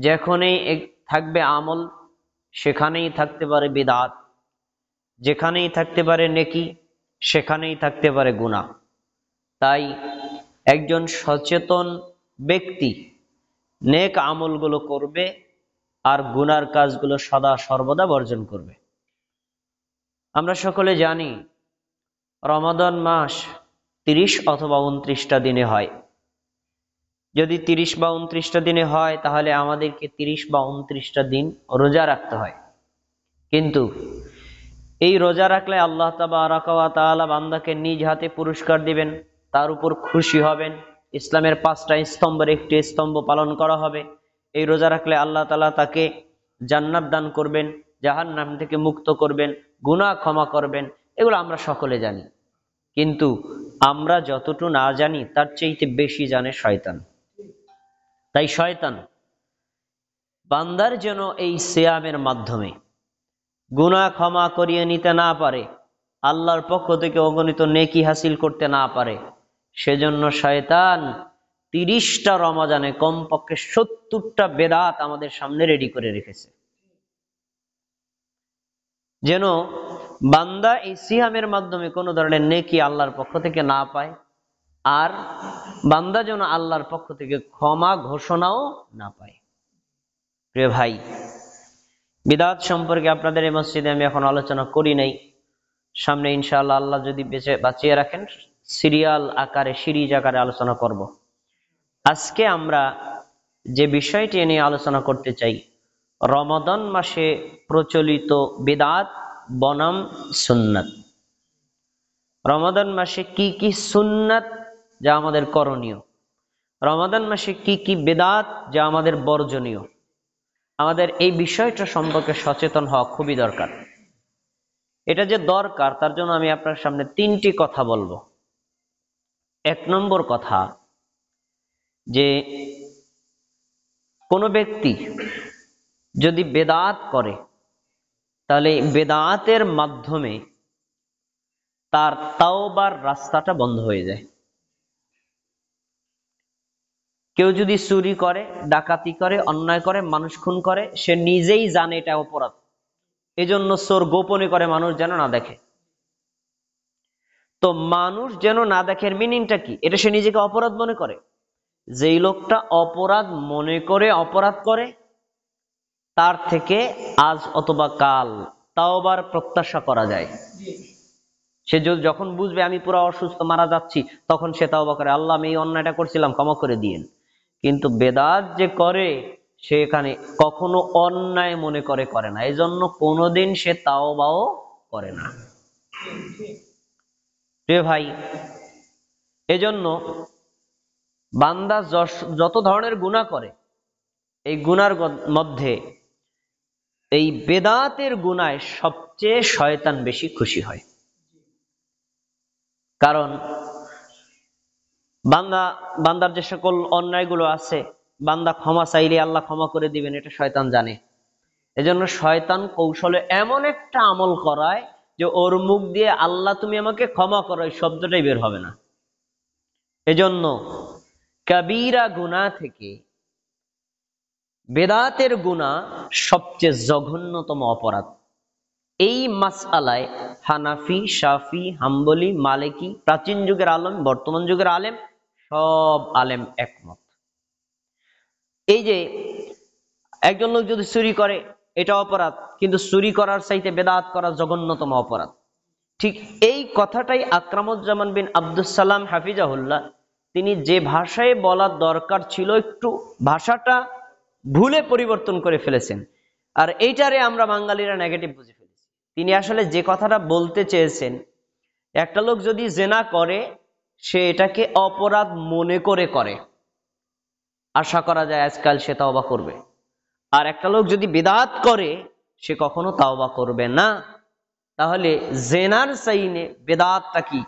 যেখানেই থাকবে আমল সেখানেই থাকতে পারে বিদআত, যেখানেই থাকতে পারে নেকি সেখানেই থাকতে পারে গুনাহ। তাই একজন সচেতন ব্যক্তি নেক আমলগুলো করবে আর গুনার কাজগুলো সদা সর্বদা বর্জন করবে। আমরা সকলে জানি রমাদান মাস 30 অথবা 29টা দিনে হয়। যদি 30 বা 29টা দিনে হয় তাহলে আমাদেরকে 30 বা 29টা দিন রোজা রাখতে হয়। কিন্তু এই রোজা রাখলে আল্লাহ তাবারাকা ওয়া তাআলা বান্দাকে নিজ হাতে পুরস্কার দিবেন, তার উপর খুশি হবেন। ইসলামের 5টা স্তম্ভের একটি স্তম্ভ পালন করা হবে। এই রোজা রাখলে আল্লাহ তাআলা তাকে জান্নাত দান করবেন, জাহান্নাম থেকে মুক্ত করবেন, গুনাহ ক্ষমা করবেন। এগুলো আমরা সকলে জানি, কিন্তু আমরা যতটুকু না জানি তার চাইতে বেশি জানে শয়তান। তাই শয়তান বান্দার যেন এই সিয়ামের মাধ্যমে গুনাহ ক্ষমা করিয়ে নিতে না পারে, আল্লাহর পক্ষ থেকে অগণিত নেকি হাসিল করতে না পারে, সেজন্য শয়তান 30টা রমজানে কমপক্ষে 70টা বেদাত আমাদের সামনে রেডি করে রেখেছে, যেন বান্দা এই সিয়ামের মাধ্যমে কোনো ধরনের নেকি আল্লাহর পক্ষ থেকে না পায়, আর বান্দা যেন আল্লাহর পক্ষ থেকে ক্ষমা ঘোষণাও না পায়। প্রিয় ভাই, বিদআত সম্পর্কে আপনাদের এই মসজিদে আমি এখন আলোচনা করি নাই। সামনে ইনশাআল্লাহ আল্লাহ যদি বাঁচিয়ে রাখেন সিরিয়াল আকারে, সিরিজ আকারে আলোচনা করব। আজকে আমরা যে বিষয়টি নিয়ে আলোচনা করতে চাই, রমাদান মাসে প্রচলিত বিদআত বনাম সুন্নাত। রমাদান মাসে কি কি সুন্নাত যা আমাদের করণীয়, রমাদান মাসে কি কি বিদআত যা আমাদের বর্জনীয়, আমাদের এই বিষয়টা সম্পর্কে সচেতন হওয়া খুবই দরকার। এটা যে দরকার তার জন্য আমি আপনার সামনে 3টি কথা বলবো। 1 নম্বর কথা, যে কোনো ব্যক্তি যদি বেদাত করে তাহলে বেদাতের মাধ্যমে তার তাওবার রাস্তাটা বন্ধ হয়ে যায়। কেউ যদি চুরি করে, ডাকাতি করে, অন্যায় করে, মানুষ খুন করে, সে নিজেই জানে এটা অপরাধ, এজন্য চোর গোপনে করে, মানুষ যেন না দেখে। তো মানুষ যেন না দেখে মিনিংটা কি? এটা সে নিজেকে অপরাধ মনে করে। যেই লোকটা অপরাধ মনে করে অপরাধ করে, তার থেকে আজ অথবা কাল তাওবার প্রত্যাশা করা যায়। সে যখন বুঝবে আমি পুরো অসুস্থ, মারা যাচ্ছি, তখন সে তাওবা করে, আল্লাহ আমি এই অন্যায়টা করছিলাম, ক্ষমা করে দিয়েন। কিন্তু বেদাত যে করে সে এখানে কখনো অন্যায় মনে করে করে না, এজন্য কোনোদিন সে তাওবাও করে না। প্রিয় ভাই, এজন্য বান্দা যত ধরনের গুনাহ করে, এই গুনার মধ্যে এই বেদাতের গুনায় সবচেয়ে শয়তান বেশি খুশি হয়। কারণ বান্দার যে সকল অন্যায়গুলো আছে, বান্দা ক্ষমা চাইলে আল্লাহ ক্ষমা করে দিবেন, এটা শয়তান জানে। এজন্য শয়তান কৌশলে এমন একটা আমল করায় যে ওর মুখ দিয়ে আল্লাহ তুমি আমাকে ক্ষমা করো এই শব্দটাই বের হবে না। এজন্য কবিরা গুনাহ থেকে বেদাতের গুনাহ সবচেয়ে জঘন্যতম অপরাধ। এই মাসআলায় হানাফি, শাফি, হাম্বলি, মালিকি, প্রাচীন যুগের আলেম, বর্তমান যুগের আলেম, সব আলেম একমত। এই যে একজন লোক যদি চুরি করে এটা অপরাধ, কিন্তু চুরি করার চাইতে বেদাত করা জঘন্যতম অপরাধ। ঠিক এই কথাটাই আকরামুজ্জামান বিন আব্দুস সালাম হাফিজাহুল্লাহ তিনি যে ভাষায় বলার দরকার ছিল একটু ভাষাটা ভুলে পরিবর্তন করে ফেলেছেন, আর এইটারে আমরা বাঙালিরা নেগেটিভ বুঝে ফেলেছি। তিনি আসলে যে কথাটা বলতে চেয়েছেন, একটা লোক যদি জেনা করে সে এটাকে অপরাধ মনে করে করে, আশা করা যায় আজকাল সে তাওবা করবে। আর একটা লোক যদি বিদআত করে সে কখনো তাওবা করবে না। তাহলে জেনার চাইনে বেদাতটা কি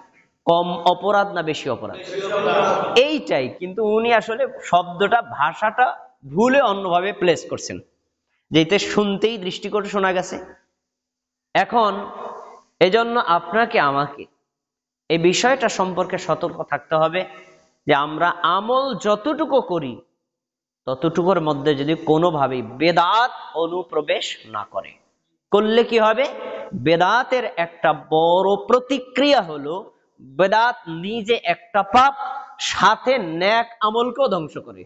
কম অপরাধ না বেশি অপরাধ? এইটাই। কিন্তু উনি আসলে শব্দটা, ভাষাটা ভুলে অন্যভাবে প্লেস করছেন, যেতে শুনতেই দৃষ্টিকটু শোনা গেছে। এখন এজন্য আপনাকে আমাকে এই বিষয়টা সম্পর্কে সতর্ক থাকতে হবে যে আমরা আমল যতটুকু করি ততটুকুর মধ্যে যদি কোনোভাবেই বেদাত অনুপ্রবেশ না করে, করলে কি হবে? বেদাতের একটা বড় প্রতিক্রিয়া হলো বেদাত নিজে একটা পাপ, সাথে নেক আমলকেও ধ্বংস করে।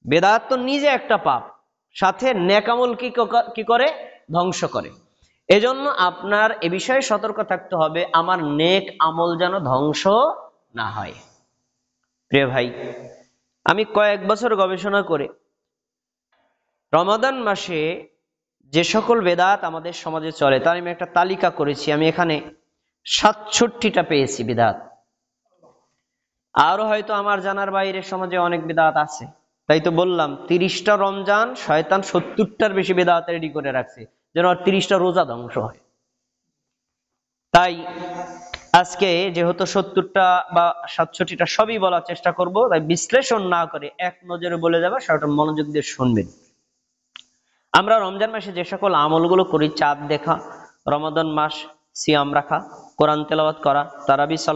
বেদাত তো নিজে একটা পাপ, সাথে নেক আমল কি করে? ধ্বংস করে। এজন্য আপনার এ বিষয়ে সতর্ক থাকতে হবে, আমার নেক আমল যেন ধ্বংস না হয়। প্রিয় ভাই, আমি কয়েক বছর গবেষণা করে রমাদান মাসে যে সকল বেদাত আমাদের সমাজে চলে তার আমি একটা তালিকা করেছি। আমি এখানে ৬৭টা পেয়েছি বিদাত। আরো হয়তো আমার জানার বাইরে সমাজে অনেক বিদাত আছে। তাই তো বললাম ৩০টা রমজান শয়তান ৭০টার বেশি বিদাত রেডি করে রাখছে যেন ৩০টা রোজা ধ্বংস হয়। তাই আজকে যেহেতু ৭০টা বা ৬৭টা সবই বলার চেষ্টা করব, তাই বিশ্লেষণ না করে এক নজরে বলে যাবে, সেটা মনোযোগ দিয়ে শুনবেন। আমরা রমজান মাসে যে সকল আমলগুলো করি, চাঁদ দেখা, রমাদান মাস সিয়াম রাখা, কোরআন তেলাওয়াত করা, তারাবি